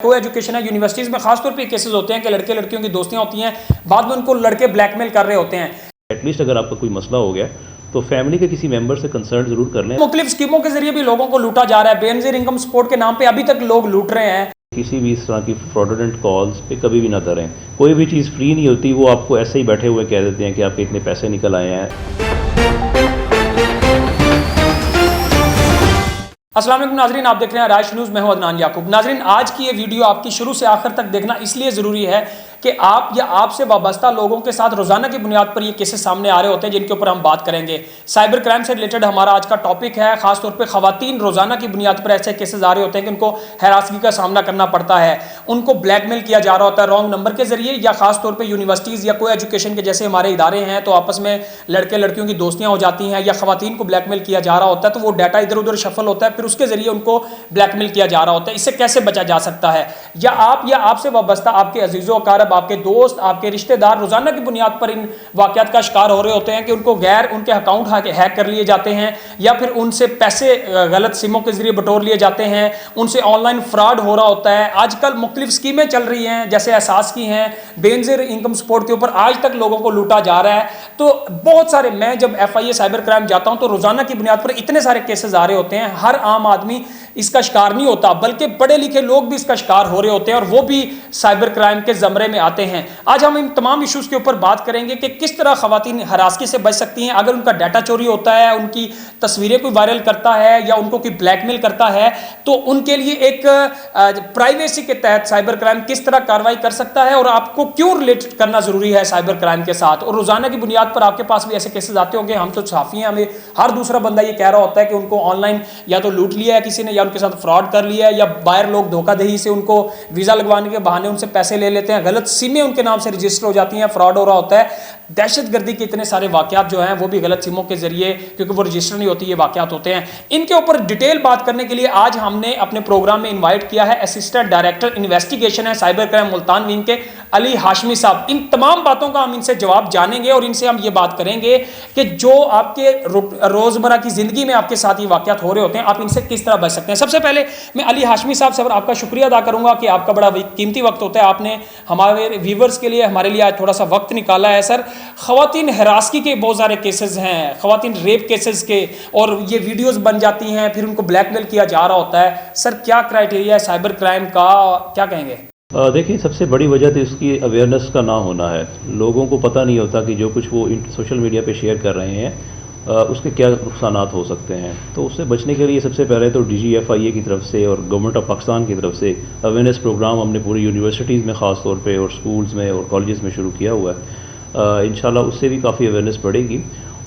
को एजुकेशन है, यूनिवर्सिटीज़ में खासतौर पे केसेस होते हैं कि लड़के लड़कियों की दोस्तियां होती हैं, बाद में उनको लड़के ब्लैकमेल कर रहे होते हैं। एटलीस्ट अगर आपका कोई मसला हो गया तो फैमिली के किसी मेंबर से कंसर्न जरूर कर लें। मुख्तलिफ स्कीमों के जरिए भी लोगों को लूटा जा रहा है। बेनजीर इनकम सपोर्ट के नाम पे अभी तक लोग लूट रहे हैं। किसी भी इस तरह की फ्रॉडुलेंट कॉल्स पे कभी भी ना डरें। कोई भी चीज़ फ्री नहीं होती, वो आपको ऐसे ही बैठे हुए कह देते हैं कि आपके इतने पैसे निकल आए हैं। अस्सलाम वालेकुम नाजरीन, आप देख रहे हैं राइश न्यूज़। मैं हूं अदनान याकूब। नाजरीन, आज की ये वीडियो आपकी शुरू से आखिर तक देखना इसलिए ज़रूरी है कि आप या आपसे वाबस्ता लोगों के साथ रोज़ाना की बुनियाद पर ये केसेस सामने आ रहे होते हैं जिनके ऊपर हम बात करेंगे। साइबर क्राइम से रिलेटेड हमारा आज का टॉपिक है। खासतौर पर ख़वातीन रोज़ाना की बुनियाद पर ऐसे केसेस आ रहे होते हैं कि उनको हैरासगी का सामना करना पड़ता है, उनको ब्लैकमेल किया जा रहा होता है रॉन्ग नंबर के जरिए, या खासतौर पर यूनिवर्सिटीज़ या को एजुकेशन के जैसे हमारे इदारे हैं तो आपस में लड़के लड़कियों की दोस्तियाँ हो जाती हैं, या ख़वातीन को ब्लैकमेल किया जा रहा होता है तो वो डाटा इधर उधर शफल होता है, फिर उसके जरिए उनको ब्लैकमेल किया जा रहा होता है। इससे कैसे बचा जा सकता है? या आपसे वाबस्ता आपके अजीज़ो अकारब, आपके दोस्त, आपके रिश्तेदार रोजाना की बुनियाद पर इन वाकयात का शिकार हो रहे होते हैं कि उनको उनके अकाउंट हैक कर लिए जाते हैं, या फिर उनसे पैसे गलत सिमों के जरिए बटोर लिए जाते हैं, उनसे ऑनलाइन फ्रॉड हो रहा होता है। आजकल मुख्तलिफ स्कीमें चल रही हैं, जैसे एहसास की हैं, बेनजीर इनकम सपोर्ट के ऊपर आज तक लोगों को लूटा जा रहा है। तो बहुत सारे, मैं जब FIA साइबर क्राइम जाता हूं तो रोजाना की बुनियाद पर इतने सारे केसेस आ रहे होते हैं। हर आम आदमी इसका शिकार नहीं होता, बल्कि पढ़े लिखे लोग भी इसका शिकार हो रहे होते हैं और वो भी साइबर क्राइम के जमरे में आते हैं। आज हम इन तमाम इश्यूज के ऊपर बात करेंगे कि किस तरह खवातीन हरासगी से बच सकती हैं अगर उनका डाटा चोरी होता है, उनकी तस्वीरें कोई वायरल करता है या उनको कोई ब्लैकमेल करता है, तो उनके लिए एक प्राइवेसी के तहत साइबर क्राइम किस तरह कार्रवाई कर सकता है और आपको क्यों रिलेट करना जरूरी है साइबर क्राइम के साथ। और रोजाना की बुनियाद पर आपके पास भी ऐसे केसेस आते होंगे, हम तो साफी हैं, हमें हर दूसरा बंदा ये कह रहा होता है कि उनको ऑनलाइन या तो लूट लिया है किसी ने, या उनके साथ फ्रॉड कर लिया है, या बाहर लोग धोखाधड़ी से उनको वीजा लगवाने के बहाने उनसे पैसे ले लेते हैं, गलत सिमें उनके नाम से रजिस्टर हो जाती हैं, फ्रॉड हो रहा होता है। दहशतगर्दी के इतने सारे वाकयात जो हैं वो भी गलत सिमों के जरिए, क्योंकि वो रजिस्टर नहीं होती, ये वाकयात होते हैं। इनके ऊपर डिटेल बात करने के लिए आज हमने अपने प्रोग्राम में इनवाइट किया है असिस्टेंट डायरेक्टर इन्वेस्टिगेशन है साइबर क्राइम मुल्तान विंग के अली हाशमी साहब। इन तमाम बातों का हम इनसे जवाब जानेंगे और इनसे हम ये बात करेंगे कि जो आपके रोजमर्रा की जिंदगी में आपके साथ ये वाकयात हो रहे होते हैं, आप इनसे किस तरह बच सकते हैं। सबसे पहले मैं अली हाशमी साहब से आपका शुक्रिया अदा करूंगा कि आपका बड़ा कीमती वक्त होता है, आपने हमारे व्यूवर्स के लिए, हमारे लिए आज थोड़ा सा वक्त निकाला है। सर, खवातीन हरासगी के बहुत सारे केसेस हैं, खवातीन रेप केसेस के, और ये वीडियोस बन जाती हैं, फिर उनको ब्लैकमेल किया जा रहा होता है। सर, क्या क्राइटेरिया है साइबर क्राइम का, क्या कहेंगे? देखिए, सबसे बड़ी वजह तो इसकी अवेयरनेस का ना होना है। लोगों को पता नहीं होता कि जो कुछ वो सोशल मीडिया पे शेयर कर रहे हैं उसके क्या नुकसानात हो सकते हैं। तो उससे बचने के लिए सबसे पहले तो DGFIA की तरफ से और गवर्नमेंट ऑफ पाकिस्तान की तरफ से अवेयरनेस प्रोग्राम हमने पूरी यूनिवर्सिटीज़ में ख़ास तौर पे और स्कूल्स में और कॉलेजेस में शुरू किया हुआ है। इंशाल्लाह उससे भी काफ़ी अवेयरनेस बढ़ेगी।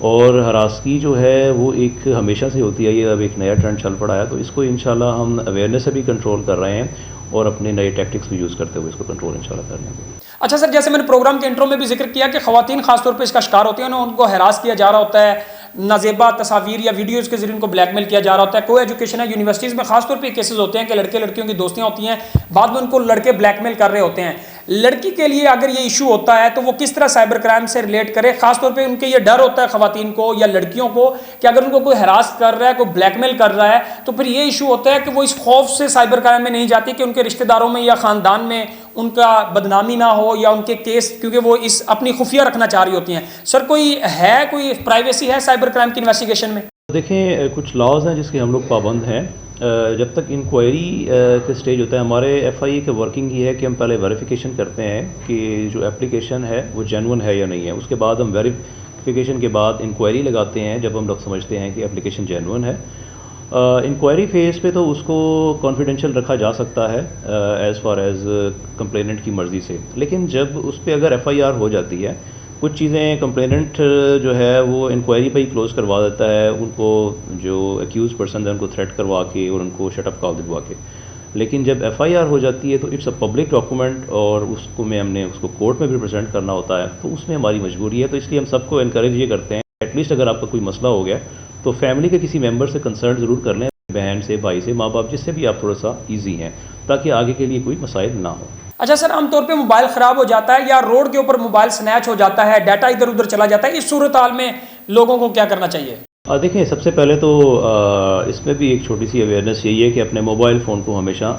और हरासगी जो है वो एक हमेशा से होती है, ये अब एक नया ट्रेंड चल पड़ा है, तो इसको इंशाल्लाह हम अवेयरनेस से भी कंट्रोल कर रहे हैं और अपने नए टैक्टिक्स भी यूज़ करते हुए इसको कंट्रोल इंशाल्लाह कर लेंगे। अच्छा सर, जैसे मैंने प्रोग्राम के इंट्रो में भी जिक्र किया कि खवातीन खासतौर पर इसका शिकार होती हैं, उनको हरास किया जा रहा होता है, नाजेबा तस्वीर या वीडियोज़ के जरिए उनको ब्लैकमेल किया जा रहा होता है। को एजुकेशन है, यूनिवर्सिटीज़ में खासतौर पे केसेस होते हैं कि लड़के लड़कियों की दोस्तियां होती हैं, बाद में उनको लड़के ब्लैकमेल कर रहे होते हैं। लड़की के लिए अगर ये इशू होता है तो वो किस तरह साइबर क्राइम से रिलेट करे? खासतौर पे उनके ये डर होता है खवातीन को या लड़कियों को कि अगर उनको कोई हरास कर रहा है, कोई ब्लैकमेल कर रहा है, तो फिर ये इशू होता है कि वो इस खौफ से साइबर क्राइम में नहीं जाती कि उनके रिश्तेदारों में या ख़ानदान में उनका बदनामी ना हो या उनके केस, क्योंकि वो इस अपनी खुफिया रखना चाह रही होती हैं। सर, कोई प्राइवेसी है साइबर क्राइम की इन्वेस्टिगेशन में? देखें, कुछ लॉज हैं जिसके हम लोग पाबंद हैं। जब तक इंक्वायरी के स्टेज होता है, हमारे FIA के वर्किंग ये है कि हम पहले वेरिफिकेशन करते हैं कि जो एप्लीकेशन है वो जेन्युइन है या नहीं है। उसके बाद हम वेरिफिकेशन के बाद इंक्वायरी लगाते हैं जब हम लोग समझते हैं कि एप्लीकेशन जेन्युइन है। इंक्वायरी फेज़ पे तो उसको कॉन्फिडेंशियल रखा जा सकता है एज़ फार एज़ कंप्लेनेंट की मर्ज़ी से, लेकिन जब उस पर अगर FIR हो जाती है, कुछ चीज़ें कंप्लेनेंट जो है वो इंक्वायरी पे ही क्लोज़ करवा देता है, उनको जो एक्यूज़ पर्सन है उनको थ्रेट करवा के और उनको शटअप कॉल दिलवा के। लेकिन जब FIR हो जाती है तो इट्स अ पब्लिक डॉक्यूमेंट और हमने उसको कोर्ट में भी प्रेजेंट करना होता है, तो उसमें हमारी मजबूरी है। तो इसलिए हम सबको इनकरेज ये करते हैं, एटलीस्ट अगर आपका कोई मसला हो गया तो फैमिली के किसी मेंबर से कंसर्न ज़रूर कर लें, बहन से, भाई से, माँ बाप, जिससे भी आप थोड़ा सा ईजी हैं, ताकि आगे के लिए कोई मसाइल ना हो। अच्छा सर, आमतौर पे मोबाइल ख़राब हो जाता है या रोड के ऊपर मोबाइल स्नैच हो जाता है, डाटा इधर उधर चला जाता है, इस सूरत हाल में लोगों को क्या करना चाहिए? देखें, सबसे पहले तो इसमें भी एक छोटी सी अवेयरनेस यही है कि अपने मोबाइल फ़ोन को हमेशा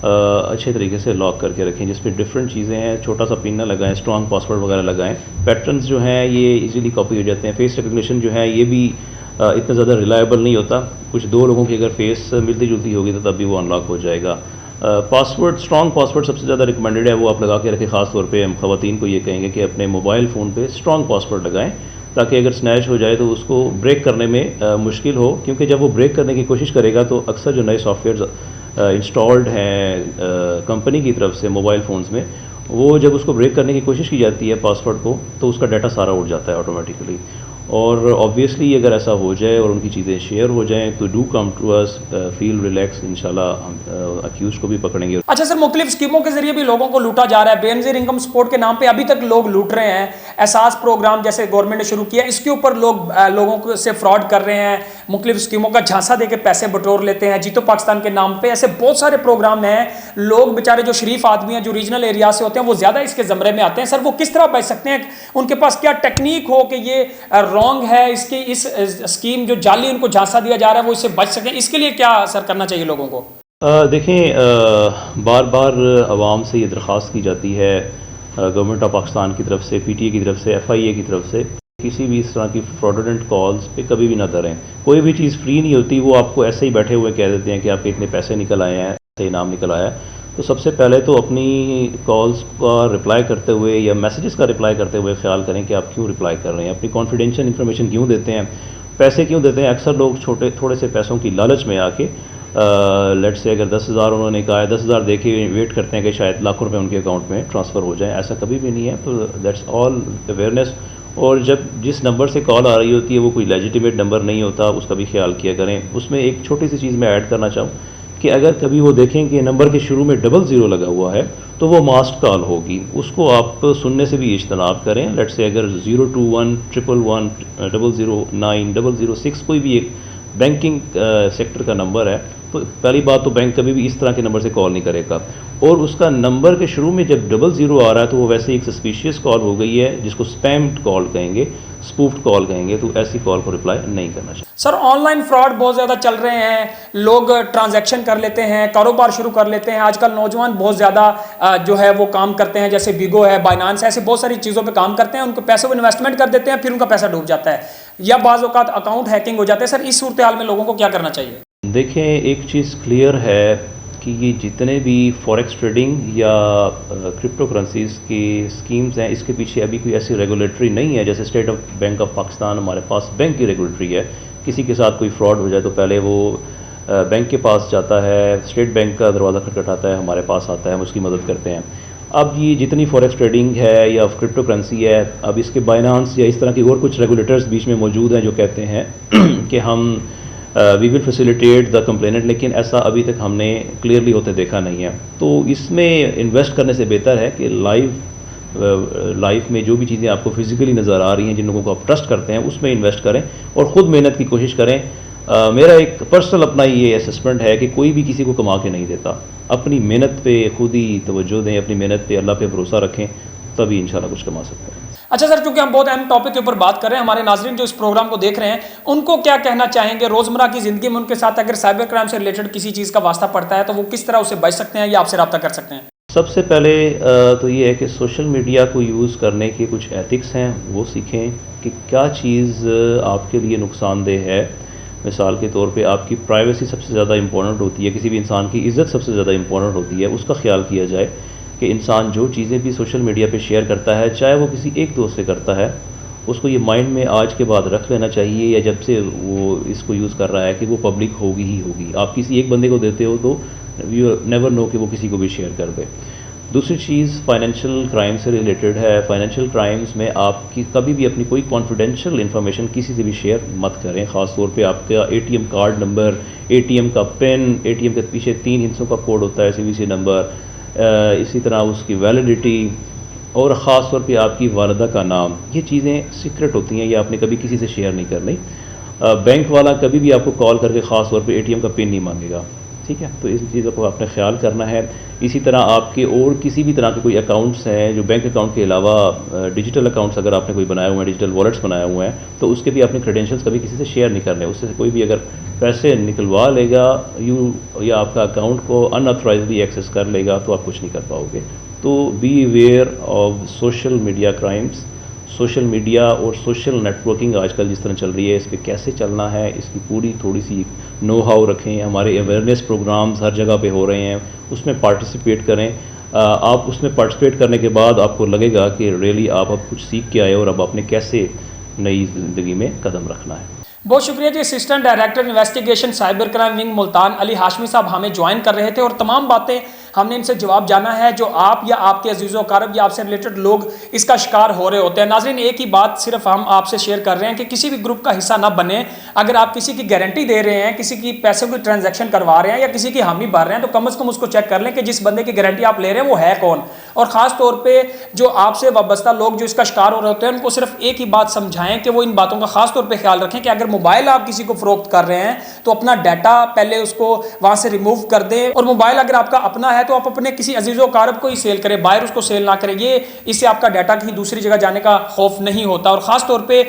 अच्छे तरीके से लॉक करके रखें, जिस पे डिफरेंट चीज़ें हैं, छोटा सा पिन ना लगाएं, स्ट्रॉन्ग पासवर्ड वगैरह लगाएं। पैटर्न्स जो हैं ये इजीली कॉपी हो जाते हैं। फेस रिकग्निशन जो है ये भी इतना ज़्यादा रिलायबल नहीं होता। कुछ दो लोगों की अगर फेस मिलती जुलती होगी तो तब भी वो अनलॉक हो जाएगा। पासवर्ड, स्ट्रॉन्ग पासवर्ड सबसे ज़्यादा रिकमेंडेड है, वो आप लगा के रखें। ख़ास तौर पे हम ख़वातीन को ये कहेंगे कि अपने मोबाइल फ़ोन पे स्ट्रॉन्ग पासवर्ड लगाएं, ताकि अगर स्नैच हो जाए तो उसको ब्रेक करने में मुश्किल हो, क्योंकि जब वो ब्रेक करने की कोशिश करेगा तो अक्सर जो नए सॉफ्टवेयर इंस्टॉल्ड हैं कंपनी की तरफ से मोबाइल फ़ोन्स में, वो जब उसको ब्रेक करने की कोशिश की जाती है पासवर्ड को, तो उसका डाटा सारा उड़ जाता है ऑटोमेटिकली। और ऑब्वियसली अगर ऐसा हो जाए और उनकी चीज़ें शेयर हो जाएं तो do come to us, feel relax, इंशाल्लाह हम अक्यूज़ को भी पकड़ेंगे। अच्छा सर, मुख्तलिफ स्कीमों के जरिए भी लोगों को लूटा जा रहा है। बेनजीर इनकम सपोर्ट के नाम पे अभी तक लोग लूट रहे हैं। एहसास प्रोग्राम जैसे गवर्नमेंट ने शुरू किया, इसके ऊपर लोगों को से फ्रॉड कर रहे हैं, मुख्तलिफ स्कीमों का झांसा दे के पैसे बटोर लेते हैं। जीतो पाकिस्तान के नाम पे ऐसे बहुत सारे प्रोग्राम हैं। लोग बेचारे जो शरीफ आदमी हैं, जो रीजनल एरिया से होते हैं, वो ज़्यादा इसके ज़मरे में आते हैं। सर वो किस तरह बच सकते हैं? उनके पास क्या टेक्निक हो कि ये रॉन्ग है, इसकी इस स्कीम जो जाली उनको झांसा दिया जा रहा है वो इससे बच सकें? इसके लिए क्या सर करना चाहिए लोगों को? देखें, बार बार आवाम से ये दरख्वास्त की जाती है गवर्नमेंट ऑफ पाकिस्तान की तरफ से, PTA की तरफ से, FIA की तरफ से, किसी भी इस तरह की फ्रॉडुलेंट कॉल्स पे कभी भी ना डरें। कोई भी चीज़ फ्री नहीं होती, वो आपको ऐसे ही बैठे हुए कह देते हैं कि आपके इतने पैसे निकल आए हैं, ऐसे इनाम निकल आया है। तो सबसे पहले तो अपनी कॉल्स का रिप्लाई करते हुए या मैसेजेस का रिप्लाई करते हुए ख्याल करें कि आप क्यों रिप्लाई कर रहे हैं, अपनी कॉन्फिडेंशियल इन्फॉर्मेशन क्यों देते हैं, पैसे क्यों देते हैं। अक्सर लोग थोड़े से पैसों की लालच में आके, लेट से अगर 10,000 उन्होंने कहा है, 10,000 दे के वेट करते हैं कि शायद लाखों रुपए उनके अकाउंट में ट्रांसफ़र हो जाए। ऐसा कभी भी नहीं है। तो दैट्स ऑल अवेयरनेस। और जब जिस नंबर से कॉल आ रही होती है वो कोई लेजिटिमेट नंबर नहीं होता, उसका भी ख्याल किया करें। उसमें एक छोटी सी चीज़ मैं ऐड करना चाहूँ कि अगर कभी वो देखें कि नंबर के शुरू में 00 लगा हुआ है तो वो मास्ट कॉल होगी, उसको आप सुनने से भी इज्तनाब करें। लेट से अगर 021 111 009 006 कोई भी एक बैंकिंग सेक्टर का नंबर है, तो पहली बात तो बैंक कभी भी इस तरह के नंबर से कॉल नहीं करेगा। और उसका नंबर के शुरू में जब 00 आ रहा है तो वो वैसे ही एक सस्पिशियस कॉल हो गई है, जिसको स्पैम्ड कॉल कहेंगे, स्पूफ्ड कॉल कहेंगे। तो ऐसी कॉल को रिप्लाई नहीं करना चाहिए। सर ऑनलाइन फ्रॉड बहुत ज़्यादा चल रहे हैं, लोग ट्रांजैक्शन कर लेते हैं, कारोबार शुरू कर लेते हैं। आजकल नौजवान बहुत ज़्यादा जो है वो काम करते हैं, जैसे बिगो है, बाइनांस है, ऐसे बहुत सारी चीज़ों पे काम करते हैं। उनको पैसे वो इन्वेस्टमेंट कर देते हैं, फिर उनका पैसा डूब जाता है या बाज़ औक़ात अकाउंट हैकिंग हो जाते हैं। सर इस सूरत हाल में लोगों को क्या करना चाहिए? देखें, एक चीज़ क्लियर है कि ये जितने भी फॉरेक्स ट्रेडिंग या क्रिप्टो करेंसीज़ की स्कीम्स हैं, इसके पीछे अभी कोई ऐसी रेगुलेटरी नहीं है। जैसे स्टेट बैंक ऑफ पाकिस्तान हमारे पास बैंक की रेगुलेटरी है। किसी के साथ कोई फ्रॉड हो जाए तो पहले वो बैंक के पास जाता है, स्टेट बैंक का दरवाज़ा खटखटाता है, हमारे पास आता है, हम उसकी मदद करते हैं। अब ये जितनी फॉरेक्स ट्रेडिंग है या क्रिप्टो करेंसी है, अब इसके बाइनांस या इस तरह की और कुछ रेगुलेटर्स बीच में मौजूद हैं जो कहते हैं कि हम we will facilitate the complainant, लेकिन ऐसा अभी तक हमने क्लियरली होते देखा नहीं है। तो इसमें इन्वेस्ट करने से बेहतर है कि लाइफ में जो भी चीज़ें आपको फिजिकली नज़र आ रही हैं, जिन लोगों को आप ट्रस्ट करते हैं, उसमें इन्वेस्ट करें और ख़ुद मेहनत की कोशिश करें। मेरा एक पर्सनल अपना ये असेसमेंट है कि कोई भी किसी को कमा के नहीं देता। अपनी मेहनत पे खुद ही तवज्जो दें, अपनी मेहनत पे, अल्लाह पे भरोसा रखें, तभी इंशाल्लाह कुछ कमा सकते हैं। अच्छा सर, क्योंकि हम बहुत अहम टॉपिक के ऊपर बात कर रहे हैं, हमारे नाज़रीन जो इस प्रोग्राम को देख रहे हैं उनको क्या कहना चाहेंगे? रोज़मर्रा की ज़िंदगी में उनके साथ अगर साइबर क्राइम से रिलेटेड किसी चीज़ का वास्ता पड़ता है तो वो किस तरह उससे बच सकते हैं या आपसे रब्ता कर सकते हैं? सबसे पहले तो ये है कि सोशल मीडिया को यूज़ करने के कुछ एथिक्स हैं, वो सीखें कि क्या चीज़ आपके लिए नुकसानदेह है। मिसाल के तौर पे आपकी प्राइवेसी सबसे ज़्यादा इंपॉर्टेंट होती है, किसी भी इंसान की इज़्ज़त सबसे ज़्यादा इंपॉर्टेंट होती है। उसका ख्याल किया जाए कि इंसान जो चीज़ें भी सोशल मीडिया पे शेयर करता है, चाहे वो किसी एक दोस्त से करता है, उसको ये माइंड में आज के बाद रख लेना चाहिए, या जब से वो इसको यूज़ कर रहा है, कि वो पब्लिक होगी ही होगी। आप किसी एक बंदे को देते हो तो यू नेवर नो कि वो किसी को भी शेयर कर दे। दूसरी चीज़ फाइनेंशियल क्राइम से रिलेटेड है। फाइनेंशियल क्राइम्स में आपकी कभी भी अपनी कोई कॉन्फिडेंशियल इन्फॉर्मेशन किसी से भी शेयर मत करें। ख़ास तौर पे आपका ATM कार्ड नंबर, ATM का पिन, ATM के पीछे 3 हिस्सों का कोड होता है, CVC नंबर, इसी तरह उसकी वैलिडिटी, और ख़ास तौर पे आपकी वालिदा का नाम। ये चीज़ें सीक्रेट होती हैं, ये आपने कभी किसी से शेयर नहीं करनी। बैंक वाला कभी भी आपको कॉल करके ख़ास तौर पे ATM का पिन नहीं मांगेगा। ठीक है, तो इस चीज़ों को आपने ख्याल करना है। इसी तरह आपके और किसी भी तरह के कोई अकाउंट्स हैं जो बैंक अकाउंट के अलावा डिजिटल अकाउंट्स अगर आपने कोई बनाए हुए हैं, डिजिटल वॉलेट्स बनाए हुए हैं, तो उसके भी अपने क्रेडेंशियल्स कभी किसी से शेयर नहीं करने। उससे कोई भी अगर पैसे निकलवा लेगा या आपका अकाउंट को अनऑथराइजली एक्सेस कर लेगा तो आप कुछ नहीं कर पाओगे। तो be aware of social media crimes. Social media और सोशल नेटवर्किंग आजकल जिस तरह चल रही है, इस पर कैसे चलना है, इसकी पूरी थोड़ी सी नो हाउ रखें। हमारे अवेयरनेस प्रोग्राम्स हर जगह पे हो रहे हैं, उसमें पार्टिसिपेट करें। आप उसमें पार्टिसिपेट करने के बाद आपको लगेगा कि रियली आप अब कुछ सीख के आए और अब आपने कैसे नई ज़िंदगी में कदम रखना है। बहुत शुक्रिया जी। Assistant director investigation cyber crime wing Multan Ali Hashmi साहब हमें ज्वाइन कर रहे थे और तमाम बातें हमने इनसे जवाब जाना है जो आप या आपके अजीज़ो कारब या आपसे रिलेटेड लोग इसका शिकार हो रहे होते हैं। नाज़रीन, एक ही बात सिर्फ हम आपसे शेयर कर रहे हैं कि किसी भी ग्रुप का हिस्सा ना बने। अगर आप किसी की गारंटी दे रहे हैं, किसी की पैसों की ट्रांजैक्शन करवा रहे हैं या किसी की हामी भर रहे हैं, तो कम से कम उसको चेक कर लें कि जिस बंदे की गारंटी आप ले रहे हैं वो है कौन। और ख़ास तौर पर जो आपसे वाबस्ता लोग जो इसका शिकार हो रहे होते हैं उनको सिर्फ एक ही बात समझाएं कि वो इन बातों का खास तौर पर ख्याल रखें कि अगर मोबाइल आप किसी को फ़रोख्त कर रहे हैं तो अपना डाटा पहले उसको वहाँ से रिमूव कर दें। और मोबाइल अगर आपका अपना है तो आप अपने किसी अजीज़ो कारब को ही सेल करें, बाहर उसको सेल ना करें। ये इससे आपका डाटा कहीं दूसरी जगह जाने का खौफ नहीं होता। और ख़ास तौर पे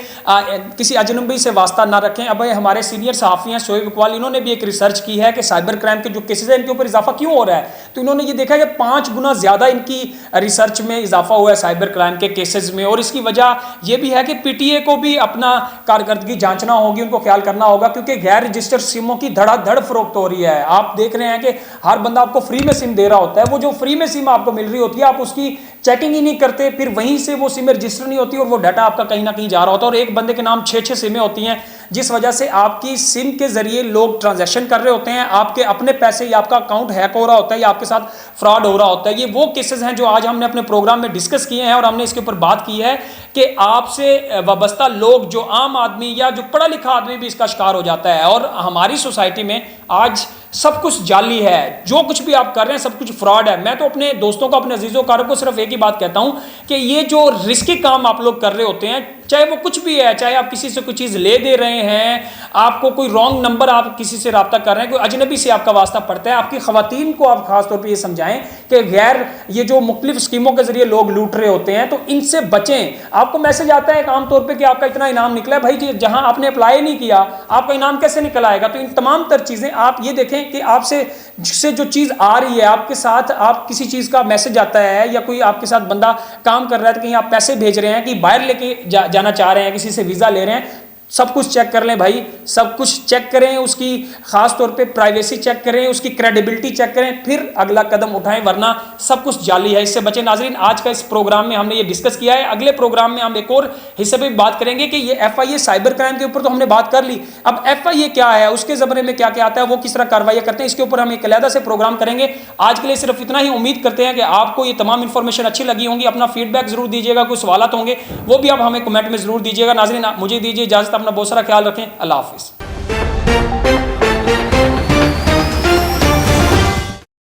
किसी अजनबी से वास्ता ना रखें। अब हमारे सीनियर सहाफ़ी हैं शोएब इकबाल, इन्होंने भी एक रिसर्च की है कि साइबर क्राइम के जो केसेज हैं इनके ऊपर इजाफा क्यों हो रहा है। तो इन्होंने ये देखा कि 5 गुना ज़्यादा इनकी रिसर्च में इजाफा हुआ है साइबर क्राइम के केसेज में। और इसकी वजह यह भी है कि PTA को भी अपना कारकर्दगी जांचना होगी, उनको ख्याल करना होगा, क्योंकि गैर रजिस्टर्ड सिमों की धड़ाधड़ फरोख्त हो रही है। आप देख रहे हैं कि हर बंदा आपको फ्री में सिम दे रहा होता है, वो जो फ्री में सिम आपको मिल रही होती है आप उसकी चेकिंग ही नहीं करते, फिर वहीं से वो सिम रजिस्टर नहीं होती और वो डाटा आपका कहीं ना कहीं जा रहा होता है। और एक बंदे के नाम 6-6 सिमें होती हैं, जिस वजह से आपकी सिम के जरिए लोग ट्रांजैक्शन कर रहे होते हैं, आपके अपने पैसे या आपका अकाउंट हैक हो रहा होता है या आपके साथ फ्रॉड हो रहा होता है। ये वो केसेस हैं जो आज हमने अपने प्रोग्राम में डिस्कस किए हैं और हमने इसके ऊपर बात की है कि आपसे वाबस्ता लोग, जो आम आदमी या जो पढ़ा लिखा आदमी भी इसका शिकार हो जाता है। और हमारी सोसाइटी में आज सब कुछ जाली है, जो कुछ भी आप कर रहे हैं सब कुछ फ्रॉड है। मैं तो अपने दोस्तों को, अपने अजीज़ों कारब को सिर्फ एक ही बात कहता हूं कि ये जो रिस्की काम आप लोग कर रहे होते हैं, चाहे वो कुछ भी है, चाहे आप किसी से कोई चीज़ ले दे रहे हैं, आपको कोई रॉन्ग नंबर आप किसी से रब्ता कर रहे हैं, कोई अजनबी से आपका वास्ता पड़ता है, आपकी ख़वातीन को आप खासतौर पर ये समझाएं कि गैर ये जो मुख्तलिफ स्कीमों के जरिए लोग लूट रहे होते हैं तो इनसे बचें। आपको मैसेज आता है आमतौर पर कि आपका इतना इनाम निकला है, भाई जहां आपने अप्लाई नहीं किया आपका इनाम कैसे निकल आएगा। तो इन तमाम तर चीज़ें आप ये देखें कि आपसे जिससे जो चीज़ आ रही है आपके साथ, आप किसी चीज़ का मैसेज आता है या कोई आपके साथ बंदा काम कर रहा है, तो कहीं आप पैसे भेज रहे हैं कि बाहर लेके जाना चाह रहे हैं, किसी से वीज़ा ले रहे हैं, सब कुछ चेक कर लें भाई, सब कुछ चेक करें, उसकी खास तौर पे प्राइवेसी चेक करें, उसकी क्रेडिबिलिटी चेक करें, फिर अगला कदम उठाएं, वरना सब कुछ जाली है, इससे बचें। नाजरीन, आज का इस प्रोग्राम में हमने ये डिस्कस किया है। अगले प्रोग्राम में हम एक और हिस्से पे बात करेंगे कि ये FIA साइबर क्राइम के ऊपर तो हमने बात कर ली, अब FIA क्या है, उसके ज़मरे में क्या क्या आता है, वो किस तरह कार्रवाई करते हैं, इसके ऊपर हम एक अलहदा से प्रोग्राम करेंगे। आज के लिए सिर्फ इतना ही। उम्मीद करते हैं कि आपको ये तमाम इंफॉर्मेशन अच्छी लगी होंगी। अपना फीडबैक जरूर दीजिएगा, कोई सवाल होंगे वो भी आप हमें कमेंट में जरूर दीजिएगा। नाजरीन, मुझे दीजिए इजाजत, अपना बहुत सारा ख्याल रखें। अल्लाह हाफिज़।